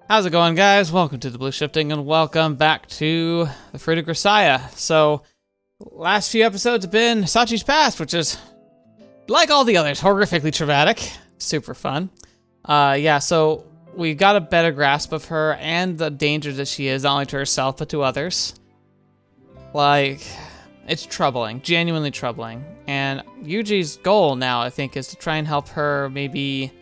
How's it going, guys? Welcome to TheBlueShifting and welcome back to the Fruit of Grisaia. So, last few episodes have been Sachi's past, which is, like all the others, horrifically traumatic. Super fun. Yeah, so we got a better grasp of her and the danger that she is, not only to herself, but to others. Like, it's troubling, genuinely troubling. And Yuuji's goal now, I think, is to try and help her maybe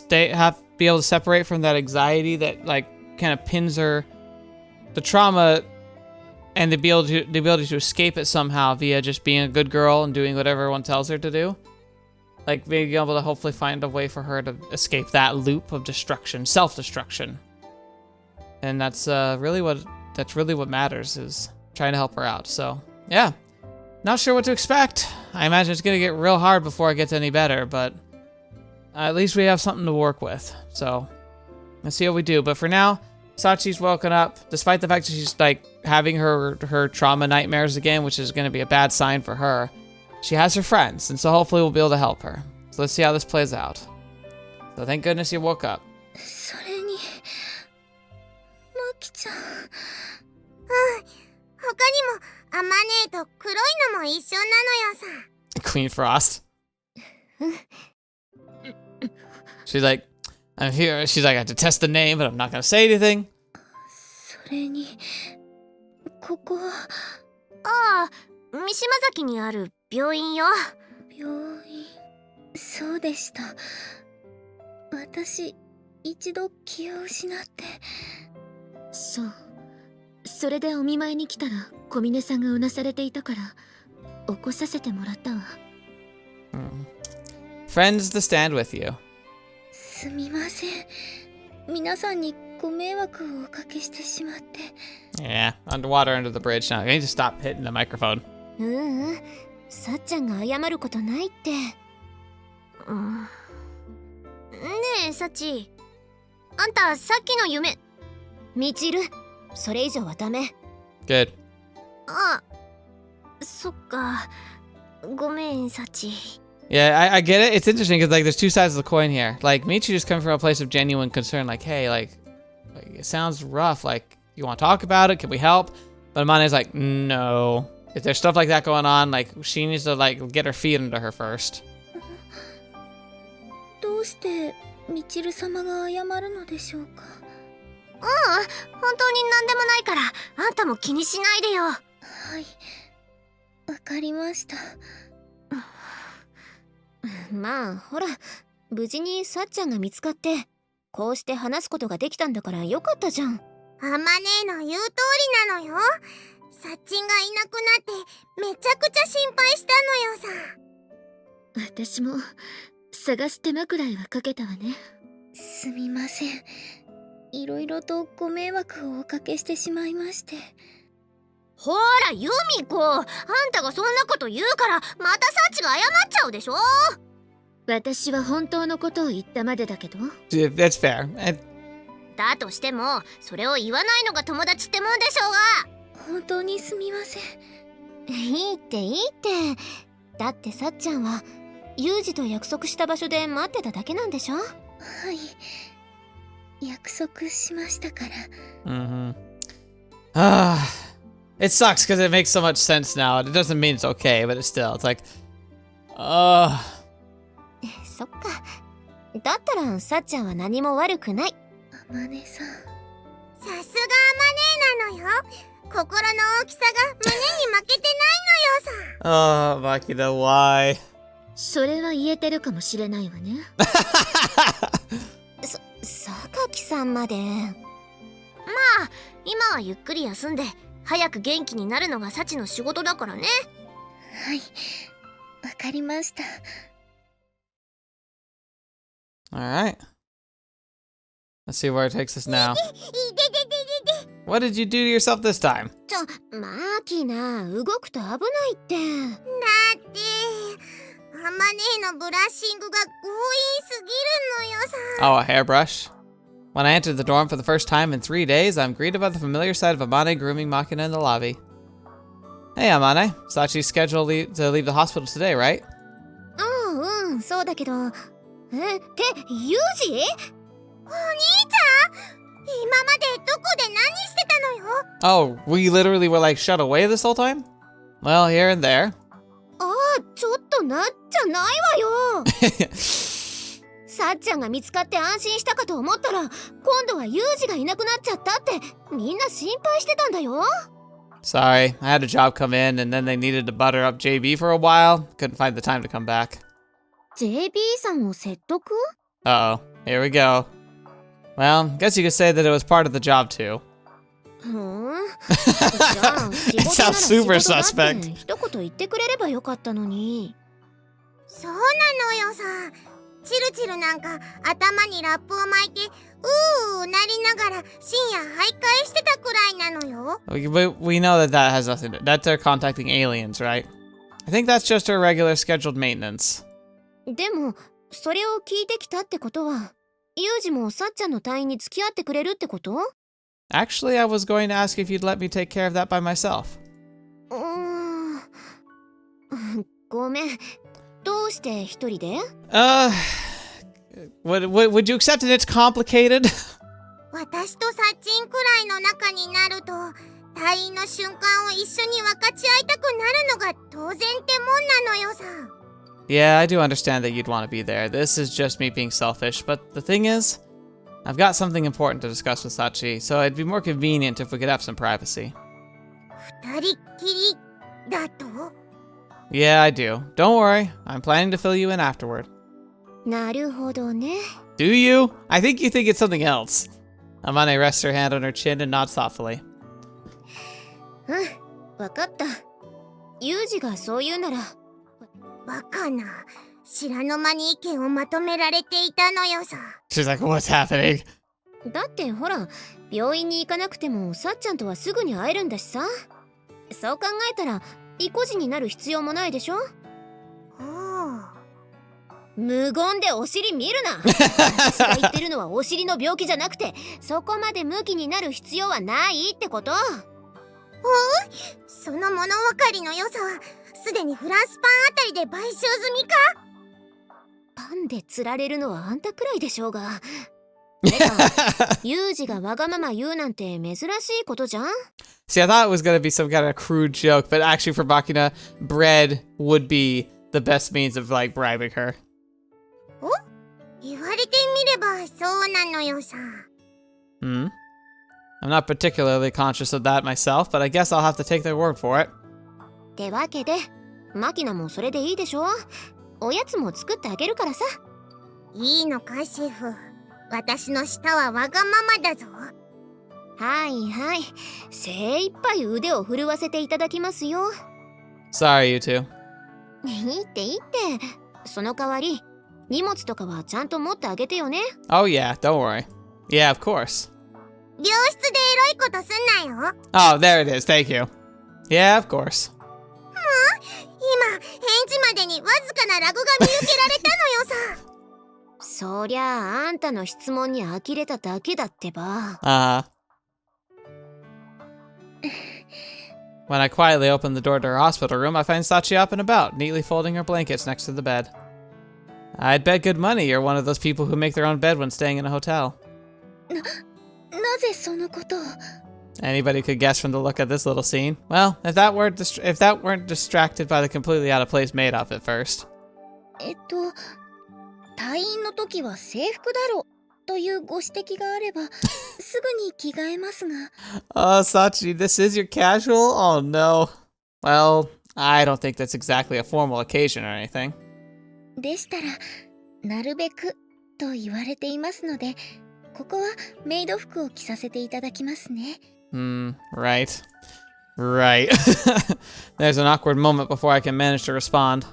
be able to separate from that anxiety that like kind of pins her, the trauma, and the ability to escape it somehow via just being a good girl and doing whatever everyone tells her to do. Like being able to hopefully find a way for her to escape that loop of destruction, self-destruction. And that's really what matters, is trying to help her out. So yeah, not sure what to expect. I imagine it's gonna get real hard before it gets any better, but at least we have something to work with. So let's see what we do. But for now, Sachi's woken up, despite the fact that she's like having her trauma nightmares again, which is going to be a bad sign for her. She has her friends, and so hopefully we'll be able to help her. So let's see how this plays out. So thank goodness you woke up. Queen Frost. She's like, I'm here. She's like, I have to test the name, but I'm not going to say anything. Friends to stand with you. Yeah, underwater under the bridge now. I need to stop hitting the microphone. Sachi. あんたさっきの夢。みちる、それ以上はダメ。Good. あ、そっか。ごめん、Sachi. Yeah, I get it. It's interesting because like there's two sides of the coin here. Like Michi just coming from a place of genuine concern, like, hey, like it sounds rough. Like, you want to talk about it? Can we help? But Amane's like, no. If there's stuff like that going on, like she needs to like get her feet under her first. どうしてみちる様が謝るのでしょうか。本当に何でもないから、あんたも気にしないでよ。はい、わかりました。まあほら、無事にさっちゃんが見つかってこうして話すことができたんだからよかったじゃん。あまねえの言う通りなのよ。さっちんがいなくなってめちゃくちゃ心配したのよさ。私も探す手間くらいはかけたわね。すみません、いろいろとご迷惑をおかけしてしまいまして。ほらユミコ、あんたがそんなこと言うからまたサチが謝っちゃうでしょ。私は本当のことを言ったまでだけど。That's fair. だとしてもそれを言わないのが友達ってもんでしょうが。本当にすみません。いいっていいって。だってさっちゃんはユージと約束した場所で待ってただけなんでしょ。はい、約束しましたから。It sucks because it makes so much sense now. It doesn't mean it's okay, but it's still, it's like, そっか。だったらさっちゃんは何も悪くない。あまねさん。さすがあまねなのよ。心の大きさが胸に負けてないのよさ。Makita, why? それは言えてるかもしれないわね。榊さんまで。まあ今はゆっくり休んで早く元気になるのがサチの仕事だからね。はい、わかりました。Alright. Let's see where it takes us now. What did you do to yourself this time? マキナ、動くと危ないって。だってあまねのブラッシングが強引すぎるのよさ。Oh, a hairbrush? When I entered the dorm for the first time in 3 days, I'm greeted by the familiar sight of Amane grooming Makina in the lobby. Hey, Amane. Sachi's scheduled to leave the hospital today, right? そうだけど、え、ユージ？お兄ちゃん、今までどこで何してたのよ？ Oh, we literally were like shut away this whole time? Well, here and there. ああ、ちょっとなっちゃないわよ。さっちゃんが見つかって安心したかと思ったら、今度はユージがいなくなっちゃったってみんな心配してたんだよ。Sorry, I had a job come in and then they needed to butter up JB for a while. Couldn't find the time to come back. JB さんを説得？ Uh-oh, here we go. Well, guess you could say that it was part of the job too. ふーん。じゃあ、仕 It 事なら sounds 仕 super 事だって suspect. 一言言ってくれればよかったのに。そうなのよさ。チルチルなんか頭にラップを巻いてうーなりながら深夜徘徊してたくらいなのよ。We know that that has nothing to do. That's her contacting aliens, right? I think that's just her regular scheduled maintenance. でも、それを聞いてきたってことは、ユージもさっちゃんの隊員に付き合ってくれるってこと？ Actually, I was going to ask if you'd let me take care of that by myself. ごめん。どうして一人で？ Would you accept that it's complicated? 私とサッチンくらいの仲になると、隊員の瞬間を一緒に分かち合いたくなるのが当然ってもんなのよさ。Yeah, I do understand that you'd want to be there. This is just me being selfish, but the thing is, I've got something important to discuss with Sachi, so it'd be more convenient if we could have some privacy. 二人っきりだと？ Yeah, I do. Don't worry, I'm planning to fill you in afterward. なるほどね。 Do you? I think you think it's something else. Amane rests her hand on her chin and nods thoughtfully. わかった。ユージがそう言うなら。バカな。知らぬ間に意見をまとめられていたのよさ。 She's like, what's happening? だってほら、病院に行かなくてもさっちゃんとはすぐに会えるんだしさ。そう考えたら意固地になる必要もないでしょ。無言でお尻見るな。私が言ってるのはお尻の病気じゃなくて、そこまでムキになる必要はないってこと。その物分かりの良さはすでにフランスパンあたりで買収済みか？パンで釣られるのはあんたくらいでしょうが。てか、ユージがわがまま言うなんて珍しいことじゃん。 See, I thought it was going to be some kind of crude joke, but actually for Bakina, bread would be the best means of, like, bribing her. 言われてみればそうなのよさ。I'm not particularly conscious of that myself, but I guess I'll have to take their word for it. ってわけで、マキナもそれでいいでしょ？おやつも作ってあげるからさ。いいのかシェフ。私の舌はわがままだぞ。はいはい。精一杯腕を振るわせていただきますよ。Sorry, you two. いいっていいって。その代わり、荷物とかはちゃんと持ってあげてよね。Oh yeah, don't worry. Yeah, of course. 病室でエロいことすんなよ。Oh, there it is. Thank you. Yeah, of course. 今、返事までにわずかなラグが見受けられたのよさ。そりゃあんたの質問に呆れただけだってば。When I quietly open the door to her hospital room, I find Sachi up and about, neatly folding her blankets next to the bed. I'd bet good money you're one of those people who make their own bed when staying in a hotel. なぜそのことを？ Anybody could guess from the look at this little scene. Well, if that weren't distracted by the completely out of place maid outfit first. 退院の時は制服だろというご指摘があればすぐに着替えますが。Oh, Sachi, this is your casual? Oh no. Well, I don't think that's exactly a formal occasion or anything. でしたら、なるべくと言われていますので、ここはメイド服を着させていただきますね。Right. Right. There's an awkward moment before I can manage to respond.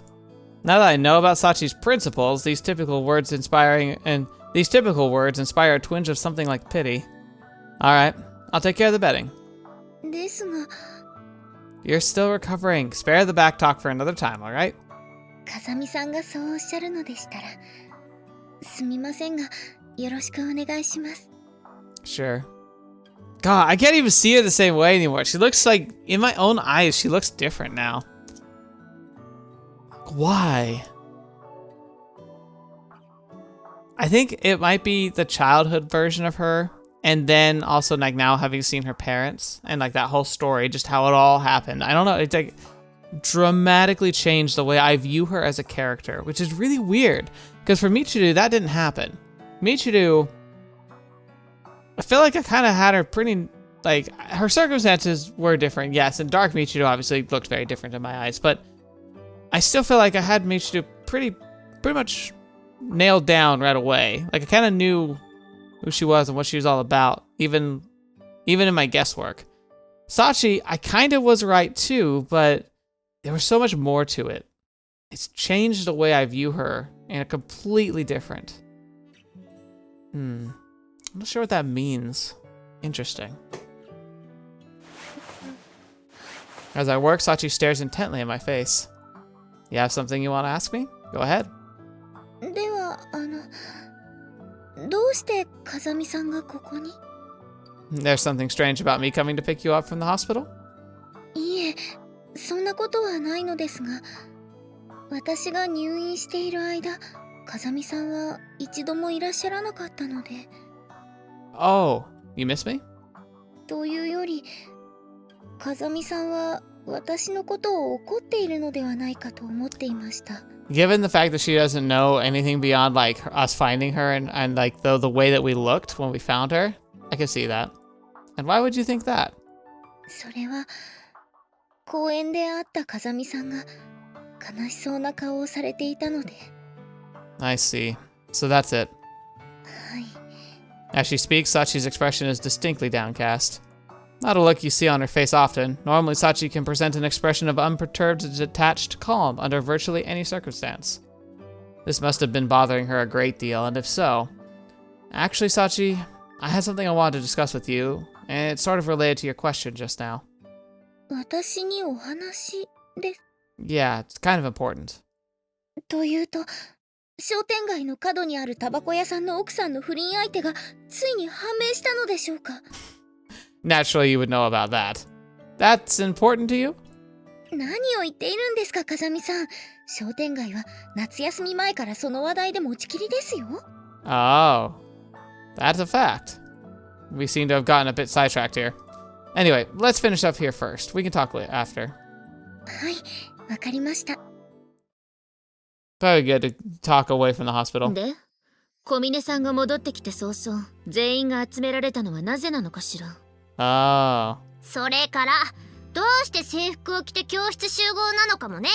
Now that I know about Sachi's principles, these typical words inspire a twinge of something like pity. Alright, I'll take care of the bedding. ですが、 You're still recovering. Spare the back talk for another time, alright? 風見さんがそうおっしゃるのでしたら、すみませんが、よろしくお願いします。 Sure. God, I can't even see her the same way anymore. She looks like, in my own eyes, she looks different now. Why? I think it might be the childhood version of her, and then also like now having seen her parents and like that whole story, just how it all happened. I don't know. It's like dramatically changed the way I view her as a character, which is really weird because for Michiru that didn't happen. Michiru, I feel like I kind of had her pretty, like, her circumstances were different, yes, and Dark Michiru obviously looked very different in my eyes, but I still feel like I had Michiru pretty much nailed down right away. Like, I kind of knew who she was and what she was all about, even in my guesswork. Sachi, I kind of was right too, but there was so much more to it. It's changed the way I view her in a completely different. I'm not sure what that means. Interesting. As I work, Sachi stares intently in my face. You have something you want to ask me? Go ahead. では、どうして風見さんがここに? There's something strange about me coming to pick you up from the hospital? いえ、そんなことはないのですが、私が入院している間、風見さんは一度もいらっしゃらなかったので。Oh, you miss me? というより、風見さんは私のことを怒っているのではないかと思っていました。Given the fact that she doesn't know anything beyond like us finding her and like the way that we looked when we found her, I can see that. And why would you think that? それは公園で会った風見さんが悲しそうな顔をされていたので。I see. So that's it. はい。As she speaks, Sachi's expression is distinctly downcast. Not a look you see on her face often. Normally, Sachi can present an expression of unperturbed, detached calm under virtually any circumstance. This must have been bothering her a great deal, and if so... Actually, Sachi, I had something I wanted to discuss with you, and it's sort of related to your question just now. 私にお話です。Yeah, it's kind of important. というと、商店街の角にあるタバコ屋さんの奥さんの不倫相手がついに判明したのでしょうか? Naturally, you would know about that. That's important to you? 何を言っているんですか、風見さん。商店街は夏休み前からその話題で持ちきりですよ。Oh, that's a fact. We seem to have gotten a bit sidetracked here. Anyway, let's finish up here first. We can talk after. はい、わかりました。Probably good to talk away from the hospital. で、小峰さんが戻ってきて早々、全員が集められたのはなぜなのかしら。Oh. それから、どうして制服を着て教室集合なのかもね。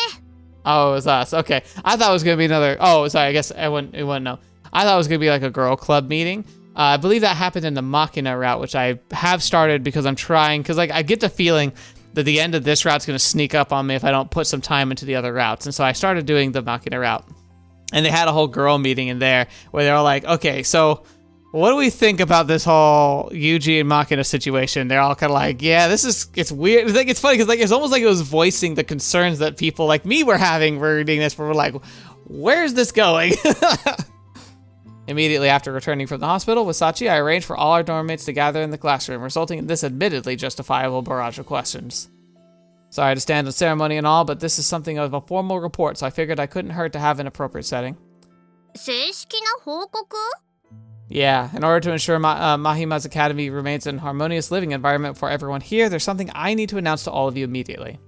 Oh, it was us. Okay. I thought it was going to be another... Oh, sorry. I guess it wouldn't know. I thought it was going to be like a girl club meeting. I believe that happened in the Machina route, which I have started because I'm trying... Because like I get the feeling that the end of this route's going to sneak up on me if I don't put some time into the other routes. And so I started doing the Machina route. And they had a whole girl meeting in there where they were like, okay, so... What do we think about this whole Yuuji and Machina situation? They're all kind of like, yeah, it's weird. It's like, it's funny because like, it's almost like it was voicing the concerns that people like me were having reading this, where we're like, where's this going? Immediately after returning from the hospital with Sachi, I arranged for all our dorm mates to gather in the classroom, resulting in this admittedly justifiable barrage of questions. Sorry to stand on ceremony and all, but this is something of a formal report, so I figured I couldn't hurt to have an appropriate setting. 正式な報告? Yeah, in order to ensure Mahima's Academy remains an harmonious living environment for everyone here, there's something I need to announce to all of you immediately.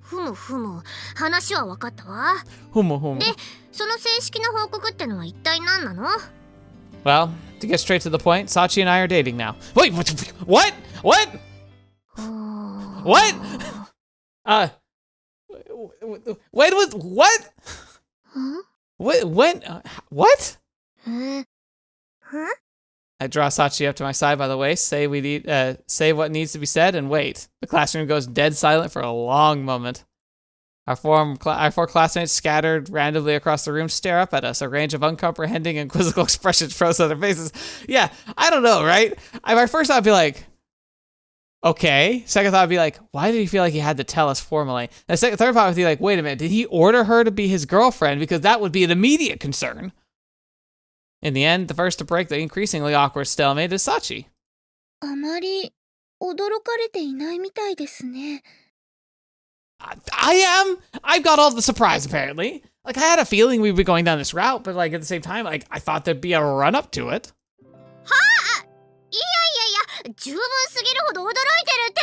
ふむふむ、話は分かったわ。ふむふむ。で、その正式な報告ってのは一体何なの? Well, to get straight to the point, Sachi and I are dating now. Wait, what? What? What? Wait, what? Huh? When? What? Huh? I draw Sachi up to my side by the waist, say what needs to be said, and wait. The classroom goes dead silent for a long moment. Our four classmates scattered randomly across the room stare up at us, a range of uncomprehending and quizzical expressions froze on their faces. Yeah, I don't know, right? My first thought would be like, okay. Second thought would be like, why did he feel like he had to tell us formally? And third thought would be like, wait a minute, did he order her to be his girlfriend? Because that would be an immediate concern. In the end, the first to break the increasingly awkward stalemate is Sachi. あまり驚かれていないみたいですね。I am? I've got all the surprise, apparently. Like, I had a feeling we'd be going down this route, but like at the same time, like I thought there'd be a run up to it. いやいやいや、十分すぎるほど驚いてるって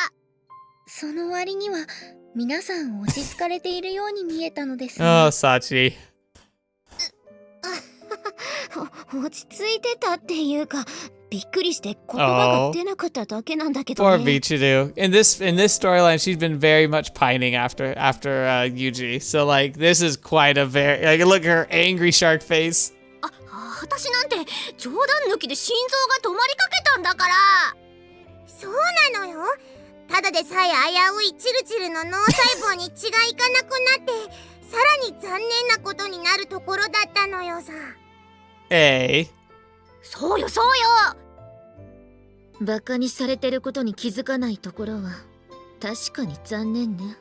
ば。その割には皆さん落ち着かれているように見えたのですが。Oh, Sachi. 落ち着いてたっていうか、びっくりして言葉が出なかっただけなんだけどね。Poor Michiru. In this storyline, she's been very much pining after Yuji. So like, this is quite a very like look at her angry shark face. 私なんて冗談抜きで心臓が止まりかけたんだから。そうなのよ。ただでさえ危ういチルチルの脳細胞に血がいかなくなってさらに残念なことになるところだったのよさ。そうよそうよ。バカにされてることに気づかないところは確かに残念ね。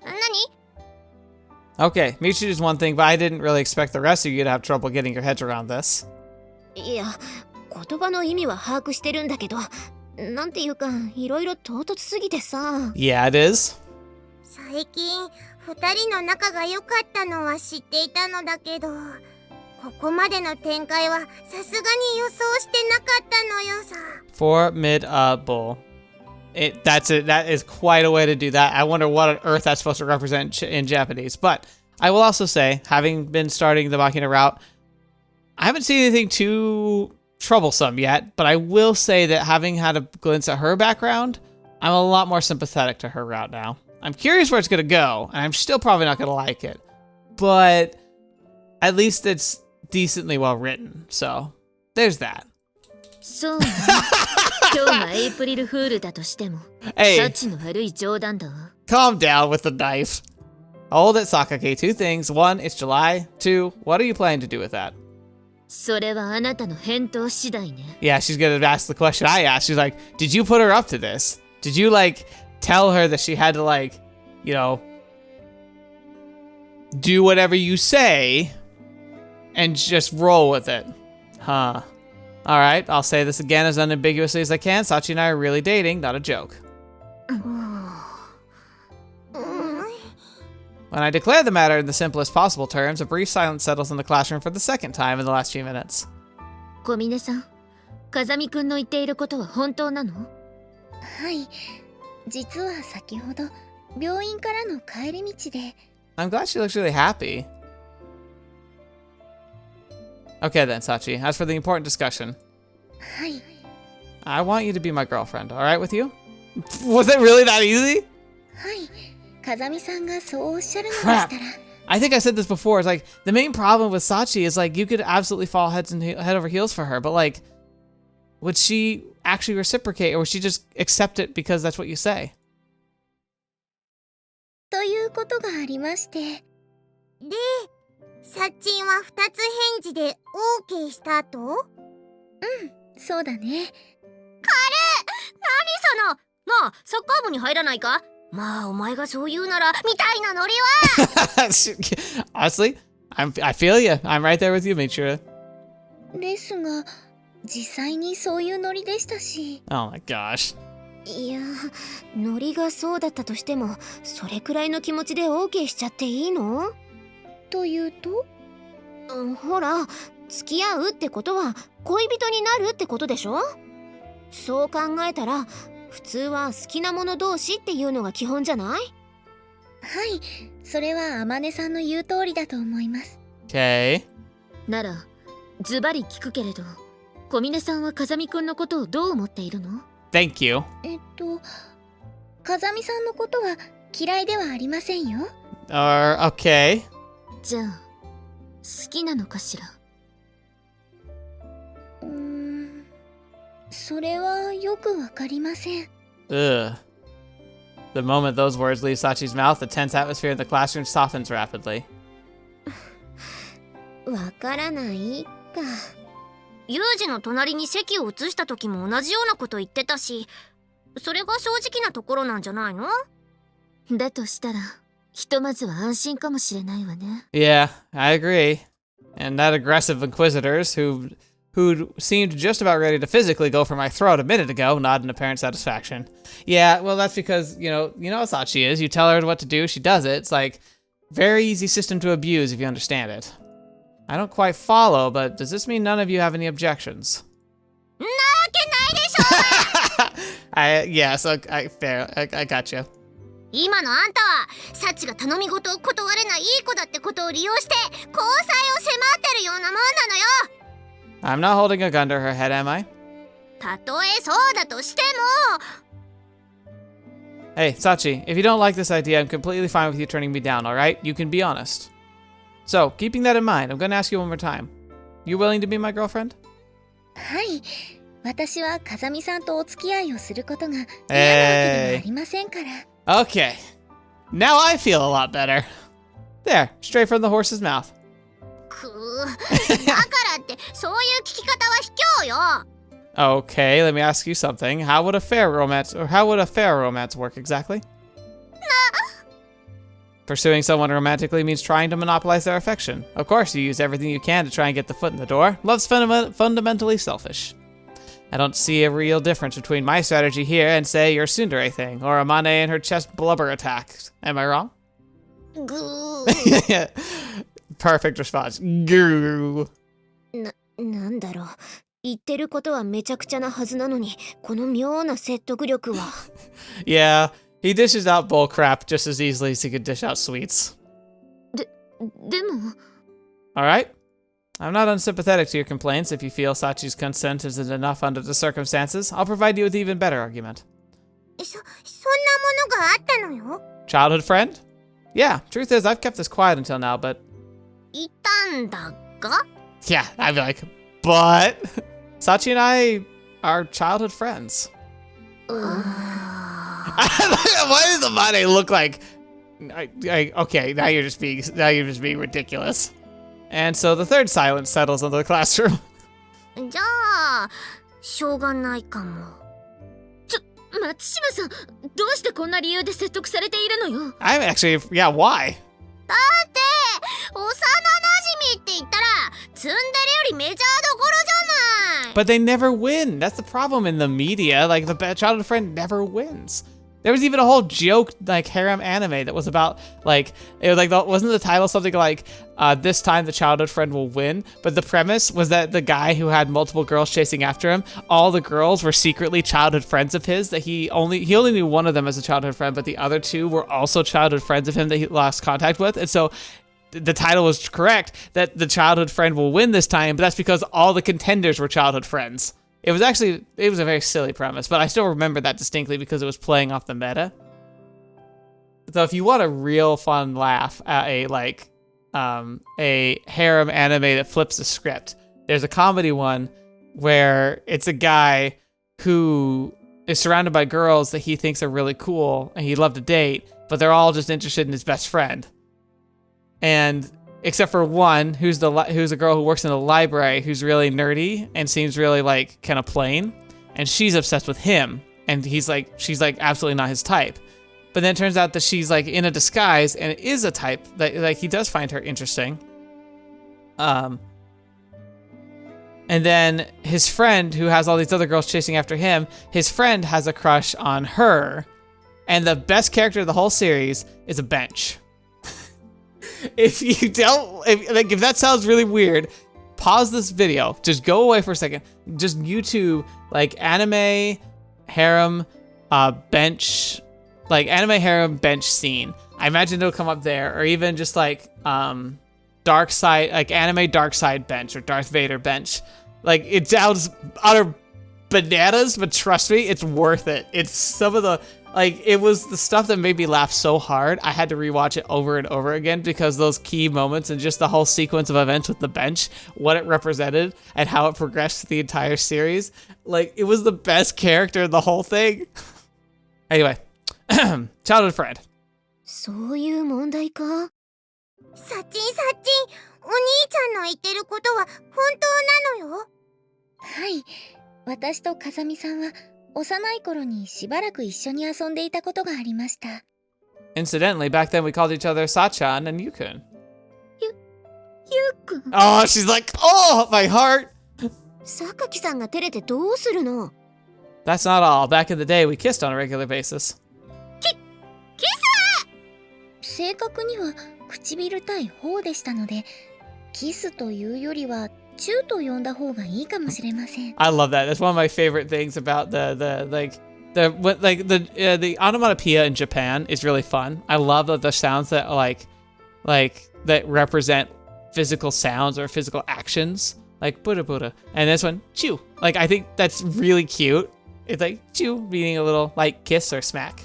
何Okay, Michiru is one thing, but I didn't really expect the rest of you to have trouble getting your heads around this. いや、言葉の意味は把握してるんだけど、なんていうか、いろいろ唐突すぎてさ。Yeah, it is. 最近、二人の仲が良かったのは知っていたのだけど、ここまでの展開はさすがに予想してなかったのよさ。Formidable. That is quite a way to do that. I wonder what on earth that's supposed to represent in Japanese. But I will also say, having been starting the Machina route, I haven't seen anything too troublesome yet. But I will say that having had a glimpse at her background, I'm a lot more sympathetic to her route now. I'm curious where it's going to go, and I'm still probably not going to like it. But at least it's decently well written. So there's that. そうね。今日がエイプリルフールだとしても、サチの悪い冗談だわ。Calm down with the knife. Hold it, Sakake. Two things. One, it's July. Two, what are you planning to do with that? それはあなたの返答次第ね。Yeah, she's gonna ask the question I asked. She's like, did you put her up to this? Did you, like, tell her that she had to, like, you know, do whatever you say and just roll with it? Huh. Alright, I'll say this again as unambiguously as I can. Sachi and I are really dating, not a joke. When I declare the matter in the simplest possible terms, a brief silence settles in the classroom for the second time in the last few minutes. 小峰さん、風見くんの言っていることは本当なの？はい、実は先ほど病院からの帰り道で。I'm glad she looks really happy. Okay then, Sachi, as for the important discussion. はい。I want you to be my girlfriend, alright with you? Was it really that easy? はい。風見さんがそうおっしゃるのでしたら。I think I said this before. It's like, the main problem with Sachi is like, you could absolutely fall head over heels for her, but like, would she actually reciprocate, or would she just accept it because that's what you say? ということがありまして。で、サッチンは2つ返事で OK したと？うん、そうだね。軽っ！何その！なあ、サッカー部に入らないか？まあ、お前がそう言うなら、みたいなノリはHonestly, I feel you. I'm right there with you, Michiru. ですが、実際にそういうノリでしたし。Oh my gosh. いや、ノリがそうだったとしても、それくらいの気持ちで OK しちゃっていいの？というと？ほら、付き合うってことは恋人になるってことでしょ？そう考えたら普通は好きな者同士っていうのが基本じゃない？はい、それは天音さんの言う通りだと思います。Okay. なら、ズバリ聞くけれど、小峰さんは風見くんのことをどう思っているの？ Thank you. 風見さんのことは嫌いではありませんよ。Okay. じゃあ、好きなのかしら？それはよくわかりません。Ugh. The moment those words leave Sachi's mouth, the tense atmosphere in the classroom softens rapidly. わからないか。ユージの隣に席を移した時も同じようなこと言ってたし、それが正直なところなんじゃないの？だとしたら、ひとまずは安心かもしれないわね。Yeah, I agree. And that aggressive inquisitors who seemed just about ready to physically go for my throat a minute ago, nod in apparent satisfaction. Yeah, well, that's because, you know how Sachi is. You tell her what to do, she does it. It's like, Very easy system to abuse if you understand it. I don't quite follow, but does this mean none of you have any objections? Yes, fair. I gotcha. 今のあんたはサチが頼み事を断れないいい子だってことを利用して交際を迫ってるようなもんなのよ。 I'm not holding a gun to her head, am I? たとえそうだとしても Hey, Sachi, if you don't like this idea, I'm completely fine with you turning me down, alright? You can be honest. So, keeping that in mind, I'm gonna ask you one more time. You willing to be my girlfriend? はい、私は風見さんとお付き合いをすることが嫌なわけではありませんから。Okay. Now I feel a lot better. There, straight from the horse's mouth. くー、だからってそういう聞き方は卑怯よ。 Okay, let me ask you something. How would a fair romance work exactly? Pursuing someone romantically means trying to monopolize their affection. Of course, you use everything you can to try and get the foot in the door. Love's fundamentally selfish. I don't see a real difference between my strategy here and, say, your tsundere thing, or Amane and her chest blubber attack. Am I wrong? Perfect response. Goo. なんだろう。言ってることはめちゃくちゃなはずなのに、この妙な説得力は。Yeah, he dishes out bull crap just as easily as he could dish out sweets. でも。 Alright. I'm not unsympathetic to your complaints if you feel Sachi's consent isn't enough under the circumstances. I'll provide you with an even better argument. そんなものがあったのよ。 Childhood friend? Yeah, truth is I've kept this quiet until now, but... いたんだが? Yeah, I'd be like, but... Sachi and I are childhood friends. Why does the Amane look like... okay, now you're just being ridiculous. And so the third silence settles into the classroom. じゃあ、しょうがないかも。松島さん、どうしてこんな理由で説得されているのよ。 I'm actually, yeah, why? だって、幼馴染って言ったら、ツンデレよりメジャーどころじゃない。 But they never win. That's the problem in the media. Like, the childhood friend never wins. There was even a whole joke, like, harem anime that was about, like, it was like, wasn't the title something like, this time the childhood friend will win? But the premise was that the guy who had multiple girls chasing after him, all the girls were secretly childhood friends of his, that he only knew one of them as a childhood friend, but the other two were also childhood friends of him that he lost contact with. And so the title was correct, that the childhood friend will win this time, but that's because all the contenders were childhood friends. It was a very silly premise, but I still remember that distinctly because it was playing off the meta. So if you want a real fun laugh at a harem anime that flips the script, there's a comedy one where it's a guy who is surrounded by girls that he thinks are really cool and he'd love to date, but they're all just interested in his best friend. And except for one who's a girl who works in the library who's really nerdy and seems really like kind of plain, and she's obsessed with him, and she's like absolutely not his type. But then it turns out that she's like in a disguise and it is a type that like he does find her interesting. And then his friend who has all these other girls chasing after him, his friend has a crush on her, and the best character of the whole series is a bench. If that sounds really weird, pause this video. Just go away for a second. Just YouTube like anime harem bench, like anime harem bench scene. I imagine it'll come up there, or even just like dark side, like anime dark side bench or Darth Vader bench. Like it sounds utter bananas, but trust me, it's worth it. It's some of the it was the stuff that made me laugh so hard. I had to rewatch it over and over again because those key moments and just the whole sequence of events with the bench, what it represented and how it progressed through the entire series. Like, it was the best character in the whole thing. Anyway, childhood friend. そういう問題か。サチン、お兄ちゃんの言ってることは本当なのよ。はい、私と風見さんは幼い頃にしばらく一緒に遊んでいたことがありました。 Incidentally, back then we called each other Sachan and Yukun. ゆうくん。 Oh, she's like, oh, my heart. 榊さんが照れてどうするの？ That's not all. Back in the day, we kissed on a regular basis. キス！正確には唇対頬でしたので、キスというよりはチューと呼んだ方がいいかもしれません。I love that. That's one of my favorite things about the onomatopoeia in Japan is really fun. I love the sounds that that represent physical sounds or physical actions, like Buddha Buddha. And this one, chew. Like, I think that's really cute. It's like chew, meaning a little like kiss or smack.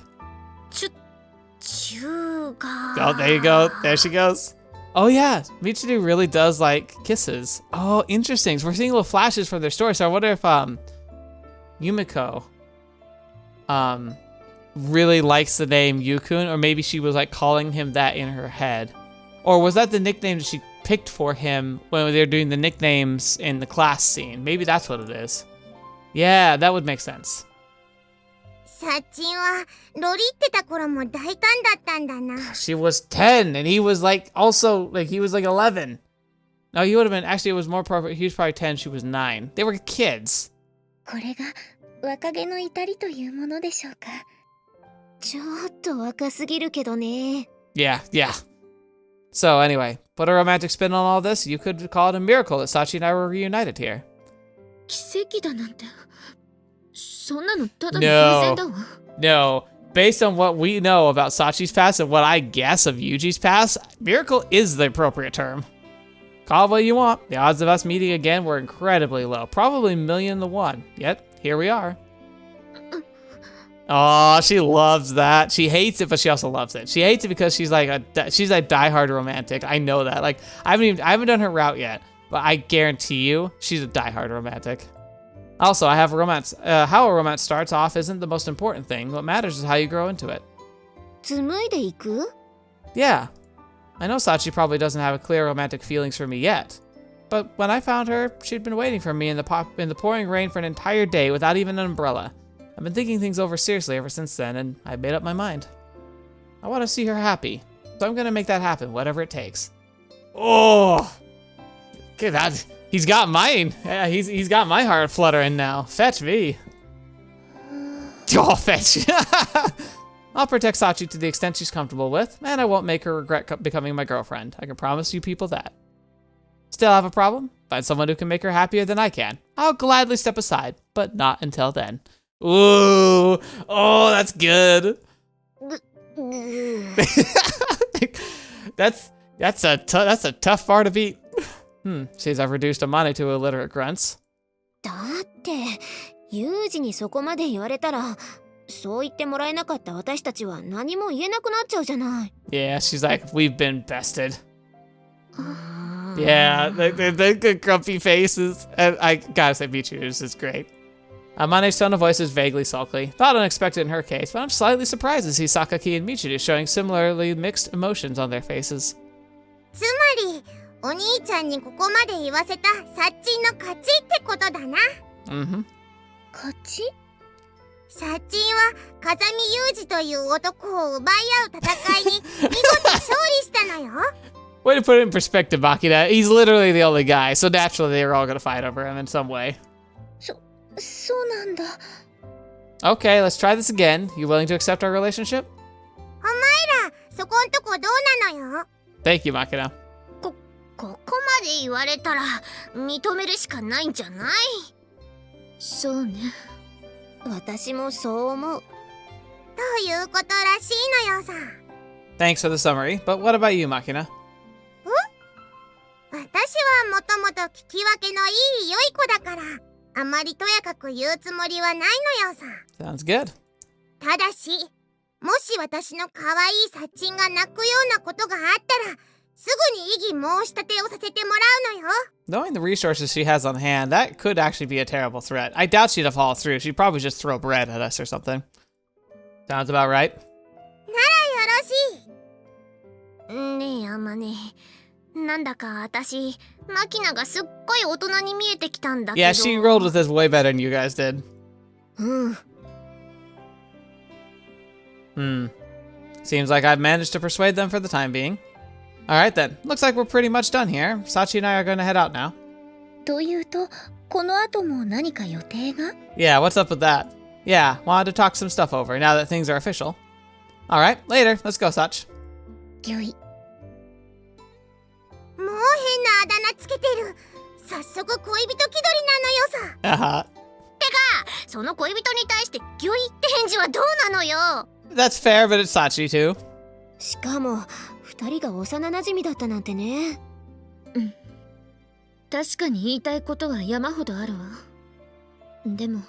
Oh, there you go. There she goes. Oh yeah, Michiru really does like kisses. Oh, interesting. So we're seeing little flashes from their story. So I wonder if Yumiko really likes the name Yukun, or maybe she was like calling him that in her head. Or was that the nickname that she picked for him when they were doing the nicknames in the class scene? Maybe that's what it is. Yeah, that would make sense. サッチンはロリってた頃も大胆だったんだな。She was 10 and he was like also like he was like 11. No, he would have been actually it was more appropriate. He was probably 10, she was 9. They were kids. これが若気の至りというものでしょうか。ちょっと若すぎるけどね。Yeah. So anyway, put a romantic spin on all this. You could call it a miracle that Sachi and I were reunited here. 奇跡だなんて。そんなのただの偶然だわ。No. Based on what we know about Sachi's past and what I guess of Yuji's past, miracle is the appropriate term. Call it what you want. The odds of us meeting again were incredibly low. Probably 1,000,000 to 1. Yet, here we are. Oh, she loves that. She hates it, but she also loves it. She hates it because she's like a diehard romantic. I know that. Like I haven't done her route yet, but I guarantee you she's a diehard romantic. Also, I have a romance. How a romance starts off isn't the most important thing. What matters is how you grow into it. 紡いでいく? Yeah. I know Sachi probably doesn't have clear romantic feelings for me yet. But when I found her, she'd been waiting for me in the pouring rain for an entire day without even an umbrella. I've been thinking things over seriously ever since then, and I made up my mind. I want to see her happy, so I'm gonna make that happen, whatever it takes. Oh! Okay, he's got mine. Yeah, he's got my heart fluttering now. Fetch me. Oh, fetch. I'll protect Sachi to the extent she's comfortable with, and I won't make her regret becoming my girlfriend. I can promise you people that. Still have a problem? Find someone who can make her happier than I can. I'll gladly step aside, but not until then. Ooh, oh, that's good. that's a tough bar to beat. Seems I've reduced Amane to illiterate grunts. だってユージにそこまで言われたら、そう言ってもらえなかった私たちは何も言えなくなっちゃうじゃない。Yeah, she's like, we've been bested. Yeah, the grumpy faces. And I gotta say, Michiru's is great. Amane's tone of voice is vaguely sulky. Not unexpected in her case, but I'm slightly surprised to see Sakaki and Michiru showing similarly mixed emotions on their faces. つまり、お兄ちゃんにここまで言わせたサッチンの勝ちってことだな。勝ち？サッチンは風見ユージという男を奪い合う戦いに見事勝利したのよ。Way to put it in perspective, Makina. He's literally the only guy, so naturally they were all gonna fight over him in some way. そうなんだ。Okay, let's try this again. You willing to accept our relationship? お前ら、そこんとこどうなのよ? Thank you, Makina. ここまで言われたら認めるしかないんじゃない？そうね。私もそう思う。ということらしいのよさ。Thanks for the summary, but what about you, Makina? 私はもともと聞き分けのいい良い子だから、あまりとやかく言うつもりはないのよさ。Sounds good. ただし、もし私の可愛いサッチンが泣くようなことがあったら、すぐに異議申し立てをさせてもらうのよ。Knowing the resources she has on hand, that could actually be a terrible threat. I doubt she'd have followed through. She'd probably just throw bread at us or something. Sounds about right. ならよろしい。ねえ、あまね。なんだか私、マキナがすっごい大人に見えてきたんだけど。Yeah, she rolled with this way better than you guys did. Seems like I've managed to persuade them for the time being. Alright then, looks like we're pretty much done here. Sachi and I are gonna head out now. というと、この後も何か予定が? Yeah, what's up with that? Yeah, wanted to talk some stuff over now that things are official. Alright, later. Let's go, Sach. よい。つけてる。早速恋人気取りなのよさ。Uh-huh. その恋人に対してギョイって返事はどうなのよ。 That's fair, but it's Sachi too. しかも二人が幼馴染だったなんてね。確かに言いたいことは山ほどあるわ。でも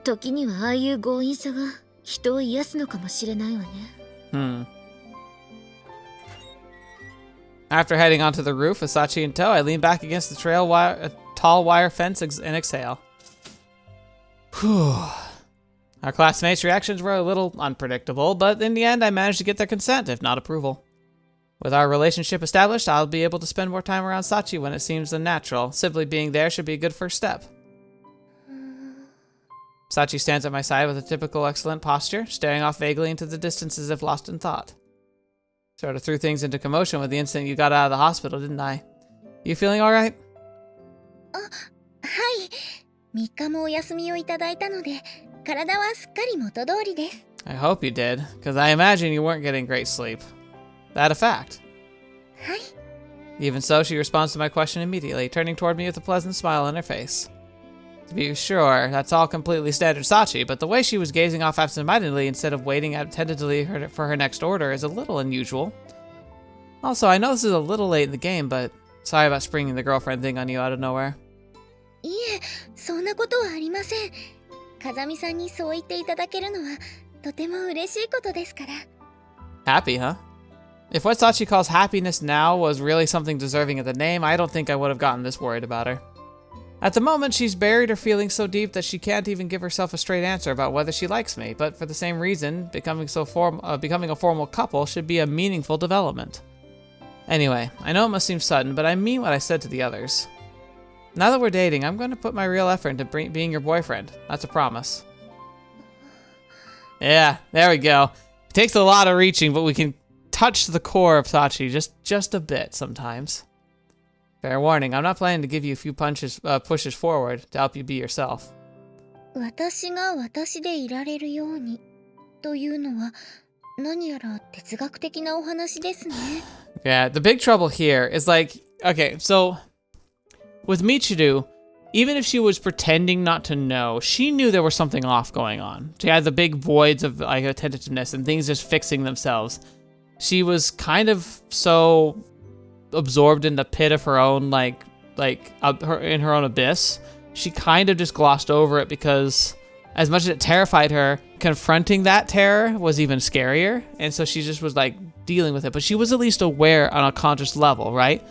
時にはああいう強引さが人を癒すのかもしれないわね。After heading onto the roof with Sachi in tow, I lean back against the tall wire fence and exhale. Whew. Our classmates' reactions were a little unpredictable, but in the end I managed to get their consent, if not approval. With our relationship established, I'll be able to spend more time around Sachi when it seems unnatural. Simply being there should be a good first step. Sachi stands at my side with a typical excellent posture, staring off vaguely into the distance as if lost in thought. Sort of threw things into commotion with the instant you got out of the hospital, didn't I? You feeling alright? はい。3日もお休みをいただいたので、体はすっかり元通りです。I hope you did, because I imagine you weren't getting great sleep. That a fact? はい。Even so, she responds to my question immediately, turning toward me with a pleasant smile on her face. To be sure, that's all completely standard Sachi, but the way she was gazing off absentmindedly instead of waiting attentively for her next order is a little unusual. Also, I know this is a little late in the game, but sorry about springing the girlfriend thing on you out of nowhere. いえ、そんなことはありません。風見さんにそう言っていただけるのはとても嬉しいことですから。Happy, huh? If what Sachi calls happiness now was really something deserving of the name, I don't think I would have gotten this worried about her. At the moment, she's buried her feelings so deep that she can't even give herself a straight answer about whether she likes me, but for the same reason, becoming a formal couple should be a meaningful development. Anyway, I know it must seem sudden, but I mean what I said to the others. Now that we're dating, I'm going to put my real effort into being your boyfriend. That's a promise. Yeah, there we go. It takes a lot of reaching, but we can touch the core of Sachi just a bit sometimes. Fair warning, I'm not planning to give you a few pushes forward to help you be yourself. 私が私でいられるようにというのは何やら哲学的なお話ですね。Yeah, the big trouble here is like, okay, so with Michiru, even if she was pretending not to know, she knew there was something off going on. She had the big voids of like attentiveness and things just fixing themselves. She was kind of so absorbed in the pit of her own in her own abyss. She kind of just glossed over it because as much as it terrified her, confronting that terror was even scarier. And so she just was like dealing with it, but she was at least aware on a conscious level, right?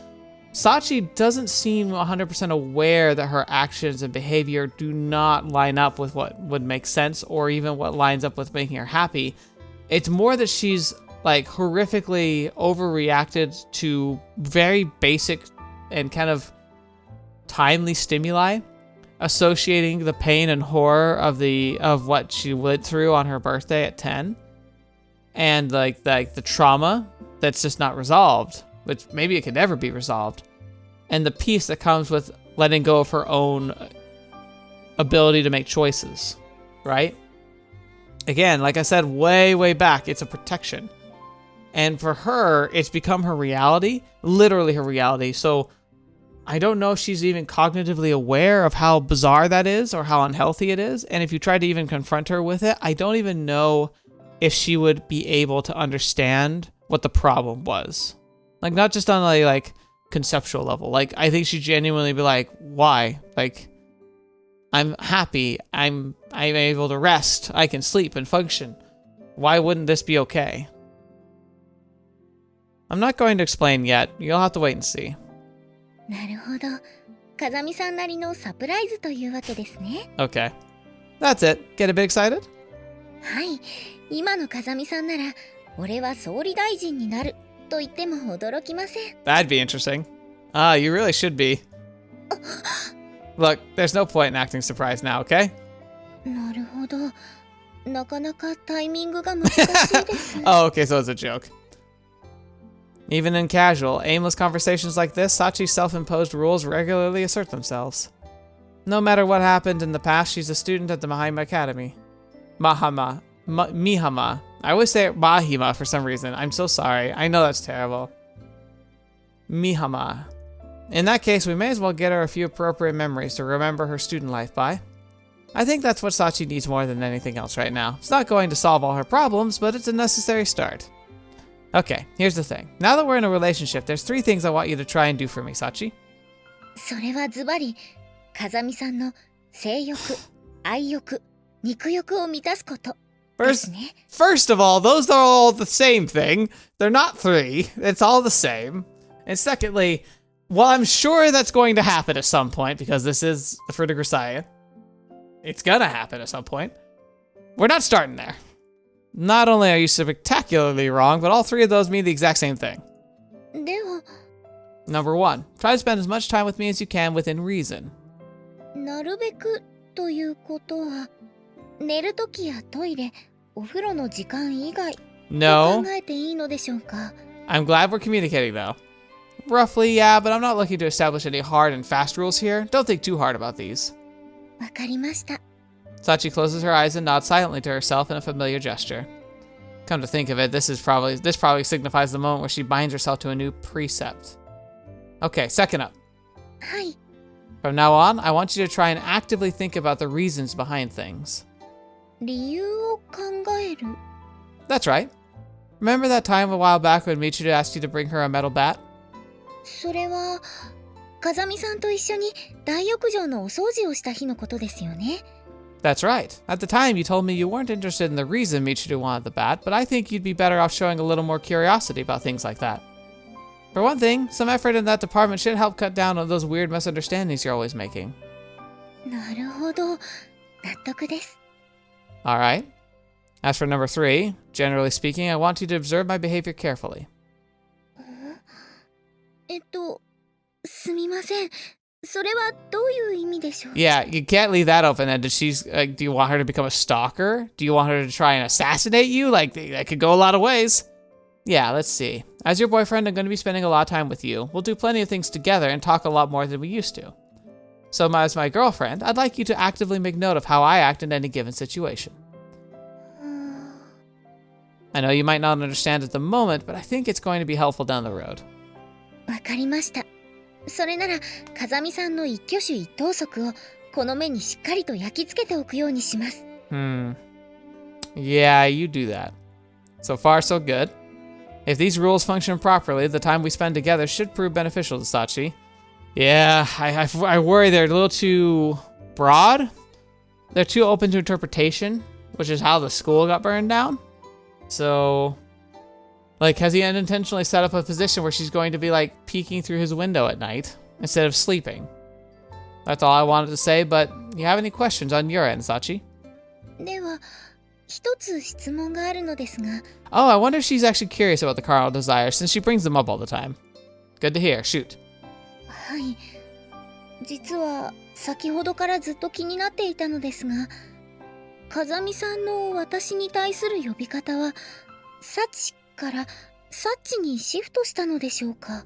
Sachi doesn't seem 100% aware that her actions and behavior do not line up with what would make sense or even what lines up with making her happy. It's more that she's like horrifically overreacted to very basic and kind of timely stimuli, associating the pain and horror of what she went through on her birthday at 10, and like the trauma that's just not resolved, which maybe it could never be resolved, and the peace that comes with letting go of her own ability to make choices, right? Again, like I said way back, it's a protection. And for her, it's become her reality, literally her reality. So I don't know if she's even cognitively aware of how bizarre that is or how unhealthy it is. And if you try to even confront her with it, I don't even know if she would be able to understand what the problem was. Like, not just on a like conceptual level. Like, I think she'd genuinely be like, why? Like, I'm happy. I'm able to rest. I can sleep and function. Why wouldn't this be okay? I'm not going to explain yet. You'll have to wait and see. なるほど。風見さんなりのサプライズというわけですね。Okay. That's it. Get a bit excited? はい。今の風見さんなら、俺は総理大臣になると言っても驚きません。That'd be interesting. You really should be. Look, there's no point in acting surprised now, okay? なるほど。なかなかタイミングが難しいです。Oh, okay, so it's a joke. Even in casual, aimless conversations like this, Sachi's self-imposed rules regularly assert themselves. No matter what happened in the past, she's a student at the Mahima Academy. Mihama. I always say Mahima for some reason. I'm so sorry. I know that's terrible. Mihama. In that case, we may as well get her a few appropriate memories to remember her student life by. I think that's what Sachi needs more than anything else right now. It's not going to solve all her problems, but it's a necessary start. Okay, here's the thing. Now that we're in a relationship, there's 3 things I want you to try and do for me, Sachi. それはズバリ、風見さんの性欲、愛欲、肉欲を満たすことですね。First of all, those are all the same thing. They're not 3. It's all the same. And secondly, well, I'm sure that's going to happen at some point because this is the Fruit of Grisaia. It's gonna happen at some point. We're not starting there. Not only are you spectacularly wrong, but all 3 of those mean the exact same thing. では、Number 1, try to spend as much time with me as you can within reason. なるべくということは、寝るときやトイレ、お風呂の時間以外と No. 考えていいのでしょうか。I'm glad we're communicating though. Roughly, yeah, but I'm not looking to establish any hard and fast rules here. Don't think too hard about these. わかりました。 Sachi closes her eyes and nods silently to herself in a familiar gesture. Come to think of it, this probably signifies the moment where she binds herself to a new precept. Okay, second up. はい。 From now on, I want you to try and actively think about the reasons behind things. 理由を考える。 That's right. Remember that time a while back when Michiru asked you to bring her a metal bat? それは、風見さんと一緒に大浴場のお掃除をした日のことですよね。That's right. At the time, you told me you weren't interested in the reason Michiru wanted the bat, but I think you'd be better off showing a little more curiosity about things like that. For one thing, some effort in that department should help cut down on those weird misunderstandings you're always making. なるほど。納得です。 Alright. As for number 3, generally speaking, I want you to observe my behavior carefully. すみません。それはどういう意味でしょう？ Yeah, you can't leave that open-ended. Do you want her to become a stalker? Do you want her to try and assassinate you? Like, that could go a lot of ways. Yeah, let's see. As your boyfriend, I'm going to be spending a lot of time with you. We'll do plenty of things together and talk a lot more than we used to. So as my girlfriend, I'd like you to actively make note of how I act in any given situation. I know you might not understand at the moment, but I think it's going to be helpful down the road. わかりました。それなら、風見さんの一挙手一投足をこの目にしっかりと焼き付けておくようにします。Yeah, you do that. So far, so good. If these rules function properly, the time we spend together should prove beneficial to Sachi. Yeah, I worry they're a little too broad. They're too open to interpretation, which is how the school got burned down. So, like, has he unintentionally set up a position where she's going to be, like, peeking through his window at night instead of sleeping? That's all I wanted to say, but you have any questions on your end, Sachi? では、一つ質問があるのですが。 Oh, I wonder if she's actually curious about the carnal desires since she brings them up all the time. Good to hear. Shoot. はい。実は、先ほどからずっと気になっていたのですが、風見さんの私に対する呼び方は、サチからサッチにシフトしたのでしょうか。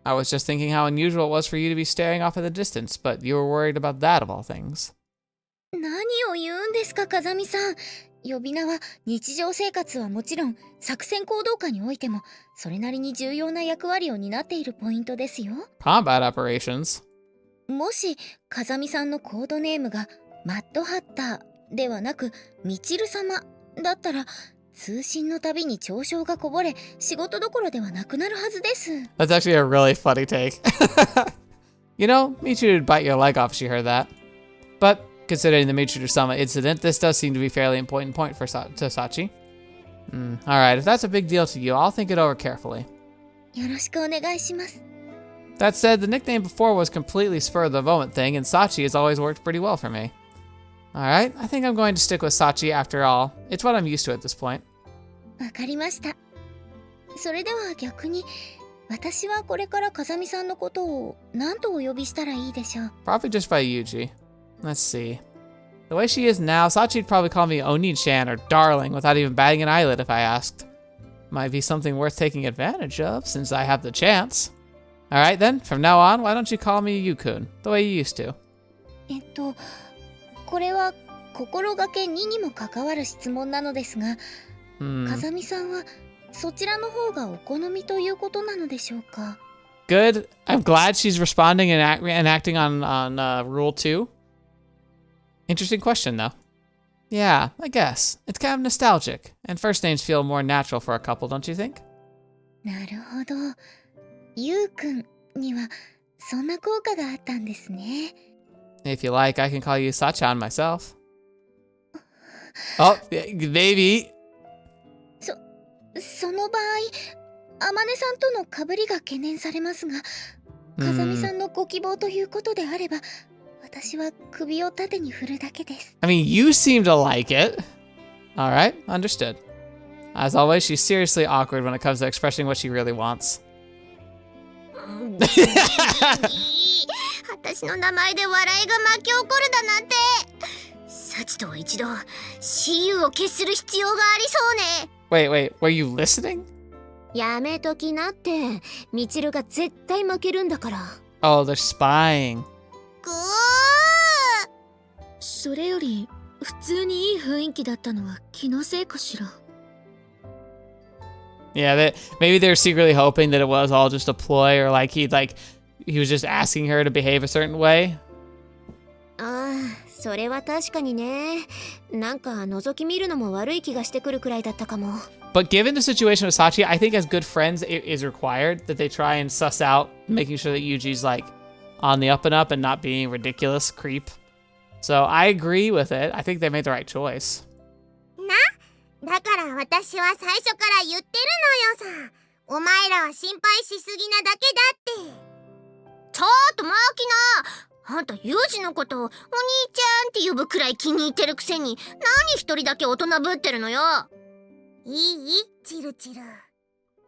I was just thinking how unusual it was for you to be staring off in the distance, but you were worried about that of all things. 何を言うんですか、風見さん。呼び名は日常生活はもちろん、作戦行動下においても、それなりに重要な役割を担っているポイントですよ。Combat operations? もし、風見さんのコードネームがマッドハッターではなく、みちる様だったら、通信のたびに嘲笑がこぼれ、仕事どころではなくなるはずです。That's actually a really funny take. You know, Michiru would bite your leg off if she heard that. But considering the Michiru-sama incident, this does seem to be a fairly important point to Sachi. Alright, if that's a big deal to you, I'll think it over carefully. よろしくお願いします。 That said, the nickname before was completely spur-of-the-moment thing, and Sachi has always worked pretty well for me. Alright, I think I'm going to stick with Sachi after all. It's what I'm used to at this point. わかりました。それでは逆に、私はこれから風見さんのことを何とお呼びしたらいいでしょう。 Probably just by Yuuji. Let's see. The way she is now, Sachi'd probably call me Onin-chan or darling without even batting an eyelid if I asked. Might be something worth taking advantage of since I have the chance. Alright then, from now on, why don't you call me Yu-kun, the way you used to? これは心がけ2にも関わる質問なのですが、風見さんはそちらの方がお好みということなのでしょうか。Good. I'm glad she's responding and acting on Rule 2. Interesting question, though. Yeah, I guess. It's kind of nostalgic, and first names feel more natural for a couple, don't you think? なるほど。ゆうくんにはそんな効果があったんですね。If you like, I can call you Sachan myself. Oh, baby. その場合、あまねさんとの被りが懸念されますが、風見さんのご希望ということであれば、私は首を縦に振るだけです。I mean, you seem to like it. All right, understood. As always, she's seriously awkward when it comes to expressing what she really wants. 私の名前で笑いが巻き起こるだなんて。サチとは一度、私有を決する必要がありそうね。Wait, were you listening? やめときなって、みちるが絶対負けるんだから。Oh, they're spying. それより、普通にいい雰囲気だったのは気のせいかしら。Yeah, maybe they're secretly hoping that it was all just a ploy, or like he was just asking her to behave a certain way. ああ、それは確かにね。なんか覗き見るのも悪い気がしてくるくらいだったかも。But given the situation with Sachi, I think as good friends, it is required that they try and suss out, making sure that Yuji's like on the up and up and not being ridiculous creep. So I agree with it. I think they made the right choice. だから私は最初から言ってるのよさ。お前らは心配しすぎなだけだって。ちょっとマキナ、あんたユージのことをお兄ちゃんって呼ぶくらい気に入ってるくせに、何一人だけ大人ぶってるのよ。いい？チルチル。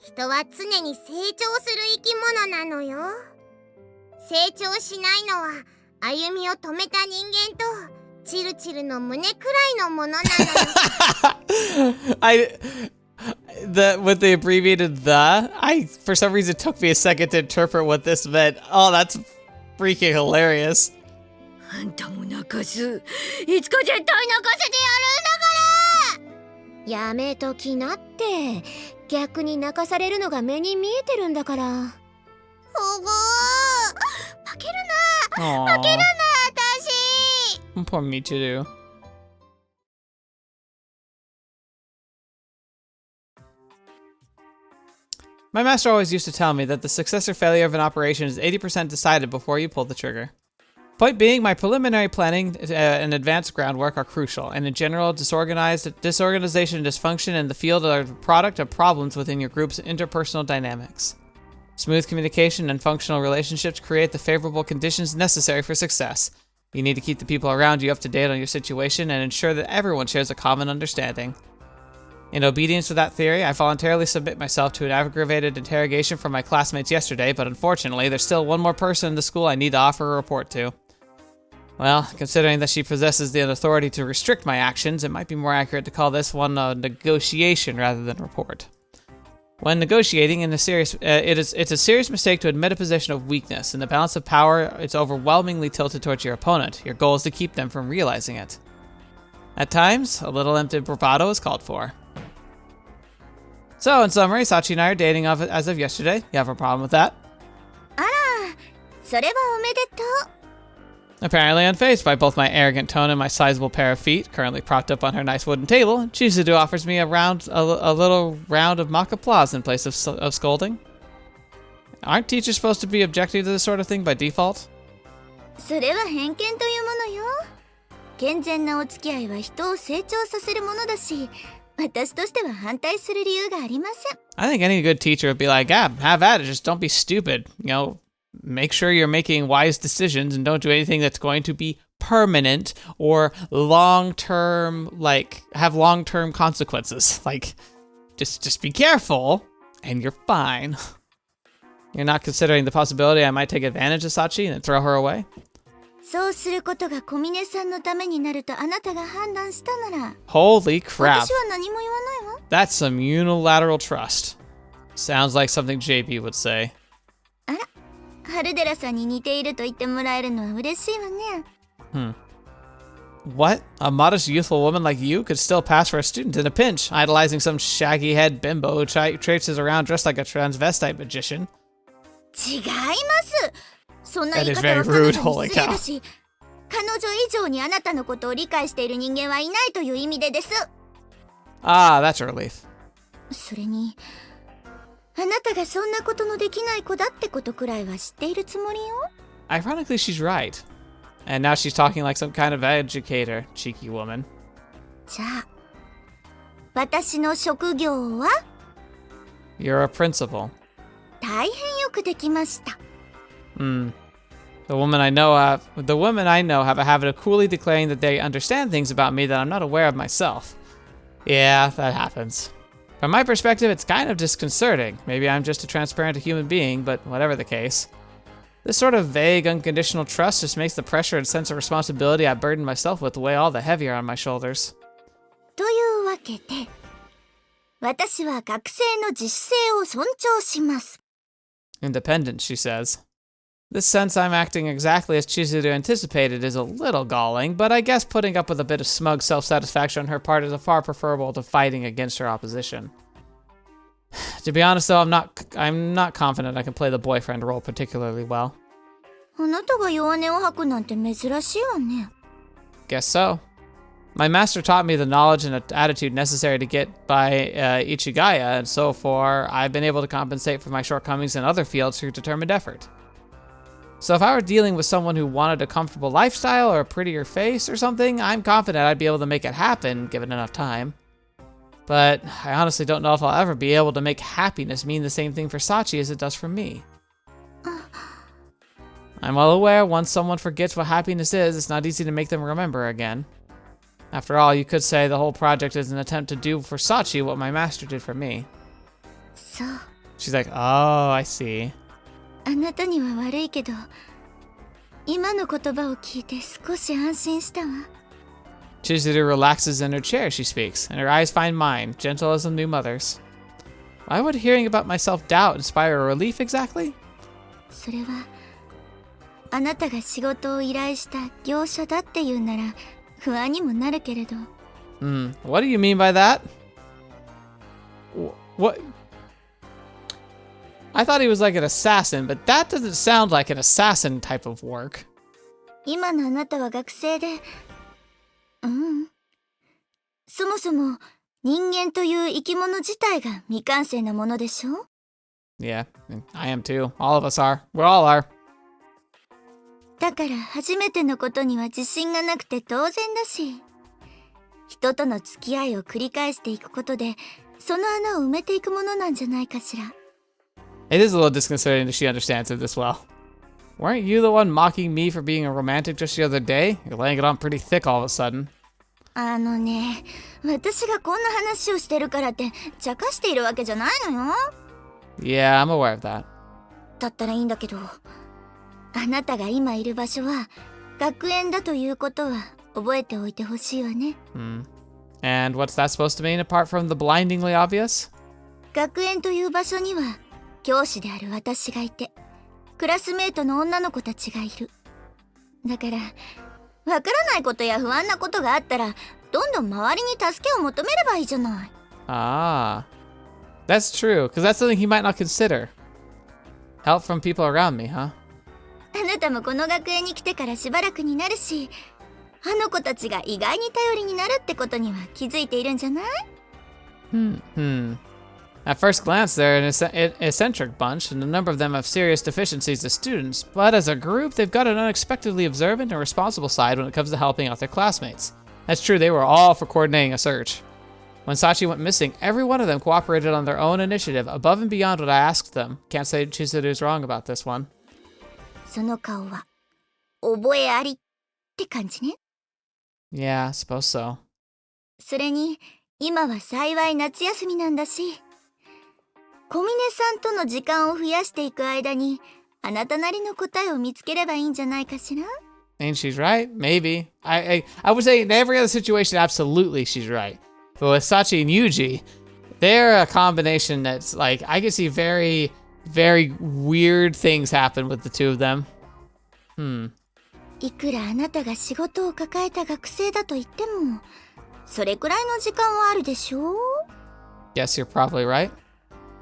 人は常に成長する生き物なのよ。成長しないのは歩みを止めた人間とチルチルの胸くらいのものなのよ。With the abbreviated for some reason took me a second to interpret what this meant. Oh, that's freaking hilarious. あんたも泣かす。いつか絶対泣かせてやるんだから。やめときなって。逆に泣かされるのが目に見えてるんだから。おごー。負けるな。負けるな、私。Poor Michiru. My master always used to tell me that the success or failure of an operation is 80% decided before you pull the trigger. Point being, my preliminary planning and advanced groundwork are crucial, and in general, disorganization and dysfunction in the field are the product of problems within your group's interpersonal dynamics. Smooth communication and functional relationships create the favorable conditions necessary for success. You need to keep the people around you up to date on your situation and ensure that everyone shares a common understanding. In obedience to that theory, I voluntarily submit myself to an aggravated interrogation from my classmates yesterday, but unfortunately, there's still one more person in the school I need to offer a report to. Well, considering that she possesses the authority to restrict my actions, it might be more accurate to call this one a negotiation rather than report. When negotiating, it's a serious mistake to admit a position of weakness. In the balance of power, it's overwhelmingly tilted towards your opponent. Your goal is to keep them from realizing it. At times, a little empty bravado is called for. So, in summary, Sachi and I are dating as of yesterday. You have a problem with that? あら、それはおめでとう。 Apparently unfazed by both my arrogant tone and my sizable pair of feet, currently propped up on her nice wooden table, Chizudu offers me a little round of mock applause in place of scolding. Aren't teachers supposed to be objecting to this sort of thing by default? それは偏見というものよ。健全なお付き合いは人を成長させるものだし、私としては反対する理由がありません。I think any good teacher would be like, yeah, have at it, just don't be stupid. You know, make sure you're making wise decisions and don't do anything that's going to be permanent or long-term, like, have long-term consequences. Like, just be careful and you're fine. You're not considering the possibility I might take advantage of Sachi and then throw her away? そうすることが小峰さんのためになるとあなたが判断したなら。 Holy crap. 私は何も言わないわ。 That's some unilateral trust. Sounds like something JP would say. あら、春寺さんに似ていると言ってもらえるのは嬉しいわね。What? A modest, youthful woman like you could still pass for a student in a pinch, idolizing some shaggy-head bimbo who traipses around dressed like a transvestite magician. 違います。そんな That 言い is 方 very は彼 rude, 女に holy 失礼 cow. だし、彼女以上にあなたのことを理解している人間はいないという意味でです。Ah, that's a relief. それに、あなたがそんなことのできない子だってことくらいは知っているつもりよ。Ironically, she's right. And now she's talking like some kind of educator, cheeky woman. じゃあ、私の職業は You're a principal. 大変よくできました。The women I know have a habit of coolly declaring that they understand things about me that I'm not aware of myself. Yeah, that happens. From my perspective, it's kind of disconcerting. Maybe I'm just a transparent human being, but whatever the case. This sort of vague, unconditional trust just makes the pressure and sense of responsibility I burden myself with weigh all the heavier on my shoulders. というわけで、私は学生の自主性を尊重します。Independent, she says. This sense I'm acting exactly as Chizuru anticipated is a little galling, but I guess putting up with a bit of smug self-satisfaction on her part is far preferable to fighting against her opposition. To be honest, though, I'm not confident I can play the boyfriend role particularly well. あなたが弱音を吐くなんて珍しいわね。Guess so. My master taught me the knowledge and attitude necessary to get by Ichigaya, and so far, I've been able to compensate for my shortcomings in other fields through determined effort. So if I were dealing with someone who wanted a comfortable lifestyle or a prettier face or something, I'm confident I'd be able to make it happen, given enough time. But I honestly don't know if I'll ever be able to make happiness mean the same thing for Sachi as it does for me. I'm well aware once someone forgets what happiness is, it's not easy to make them remember again. After all, you could say the whole project is an attempt to do for Sachi what my master did for me. そう。 She's like, oh, I see. あなたには悪いけど、今の言葉を聞いて少し安心したわ。Chizuru relaxes in her chair as she speaks, and her eyes find mine, gentle as a new mother's. Why would hearing about my self-doubt inspire a relief exactly? それは、あなたが仕事を依頼した業者だっていうなら不安にもなるけれど。What do you mean by that? What? I thought he was like an assassin, but that doesn't sound like an assassin type of work. 今のあなたは学生で、そもそも人間という生き物自体が未完成なものでしょ？ Yeah, I am too. All of us are. We all are. だから初めてのことには自信がなくて当然だし、人との付き合いを繰り返していくことで、その穴を埋めていくものなんじゃないかしら。It is a little disconcerting that she understands it this well. Weren't you the one mocking me for being a romantic just the other day? You're laying it on pretty thick all of a sudden. ね、私がこんな話をしてるからって茶化しているわけじゃないのよ。Yeah, I'm aware of that. だったらいいんだけど、あなたが今いる場所は学園だということは覚えておいてほしいわね。And what's that supposed to mean apart from the blindingly obvious? 学園という場所には教師である私がいて、クラスメートの女の子たちがいる。だからわからないことや不安なことがあったら、どんどん周りに助けを求めればいいじゃない。Ah, that's true, because that's something he might not consider. Help from people around me, huh? あなたもこの学園に来てからしばらくになるし、あの子たちが意外に頼りになるってことには気づいているんじゃない？ At first glance, they're an eccentric bunch, and a number of them have serious deficiencies as students, but as a group, they've got an unexpectedly observant and responsible side when it comes to helping out their classmates. That's true, they were all for coordinating a search. When Sachi went missing, every one of them cooperated on their own initiative, above and beyond what I asked them. Can't say Chizuru's wrong about this one. その顔は覚えありって感じね。Yeah, I suppose so. それに今は幸い夏休みなんだし、小峰さんとの時間を増やしていく間に、あなたなりの答えを見つければいいんじゃないかしら。And she's right, maybe. I would say in every other situation, absolutely she's right. But with Sachi and Yuuji, they're a combination that's like, I can see very, very weird things happen with the two of them. いくらあなたが仕事を抱えた学生だと言っても、それくらいの時間はあるでしょう？ Guess you're probably right.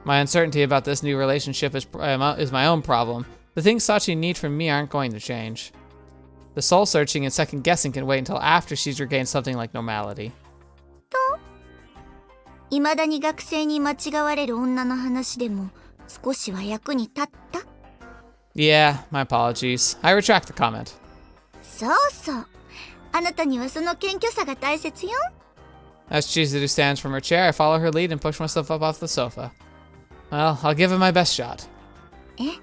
My uncertainty about this new relationship is my own problem. The things Sachi need from me aren't going to change. The soul searching and second guessing can wait until after she's regained something like normality. 未だに学生に間違われる女の話でも少しは役に立った？ Yeah, my apologies. I retract the comment. そうそう。あなたにはその謙虚さが大切よ。As Chizuru stands from her chair, I follow her lead and push myself up off the sofa. Well, I'll give it my best shot. え？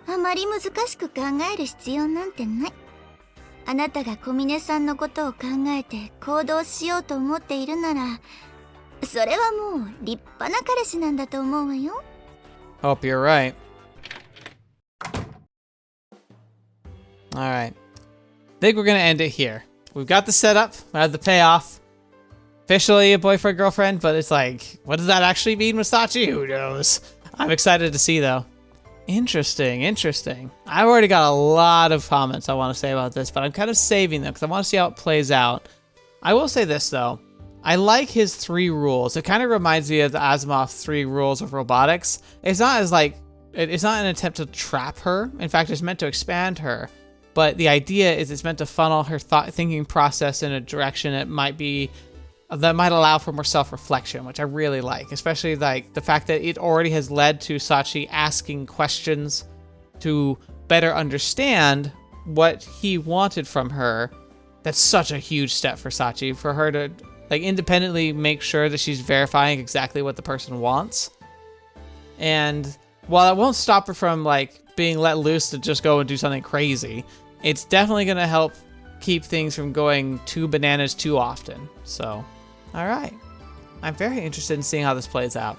あまり難しく考える必要なんてない。あなたが小峰さんのことを考えて行動しようと思っているなら、それはもう立派な彼氏なんだと思うわよ。Hope you're right. Alright. Think we're gonna end it here. We've got the setup, we have the payoff. Officially a boyfriend-girlfriend, but it's like, what does that actually mean with Sachi? Who knows? I'm excited to see, though. Interesting, interesting. I've already got a lot of comments I want to say about this, but I'm kind of saving them because I want to see how it plays out. I will say this, though. I like his 3 rules. It kind of reminds me of the Asimov 3 rules of robotics. It's not as like, it's not an attempt to trap her. In fact, it's meant to expand her. But the idea is it's meant to funnel her thinking process in a direction that might allow for more self-reflection, which I really like, especially like the fact that it already has led to Sachi asking questions to better understand what he wanted from her. That's such a huge step for Sachi, for her to like independently make sure that she's verifying exactly what the person wants. And while it won't stop her from like being let loose to just go and do something crazy, it's definitely going to help keep things from going too bananas too often. So, all right. I'm very interested in seeing how this plays out.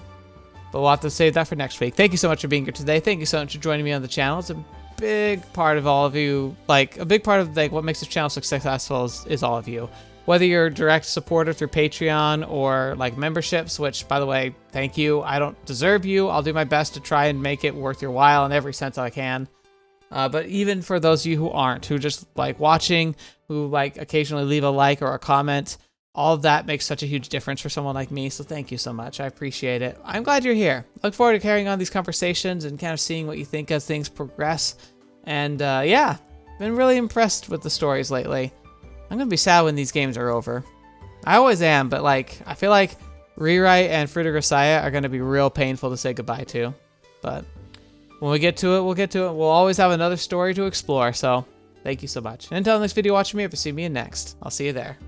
But we'll have to save that for next week. Thank you so much for being here today. Thank you so much for joining me on the channel. It's a big part of all of you. Like, a big part of like what makes this channel successful is all of you. Whether you're a direct supporter through Patreon or like memberships, which, by the way, thank you. I don't deserve you. I'll do my best to try and make it worth your while in every sense I can. But even for those of you who aren't, who just like watching, who like occasionally leave a like or a comment, all of that makes such a huge difference for someone like me. So thank you so much. I appreciate it. I'm glad you're here. Look forward to carrying on these conversations and kind of seeing what you think as things progress. And yeah, been really impressed with the stories lately. I'm going to be sad when these games are over. I always am, but like, I feel like Rewrite and Fruit of Grisaia are going to be real painful to say goodbye to. But when we get to it, we'll get to it. We'll always have another story to explore. So thank you so much. And until next video, watch me if you see me in next. I'll see you there.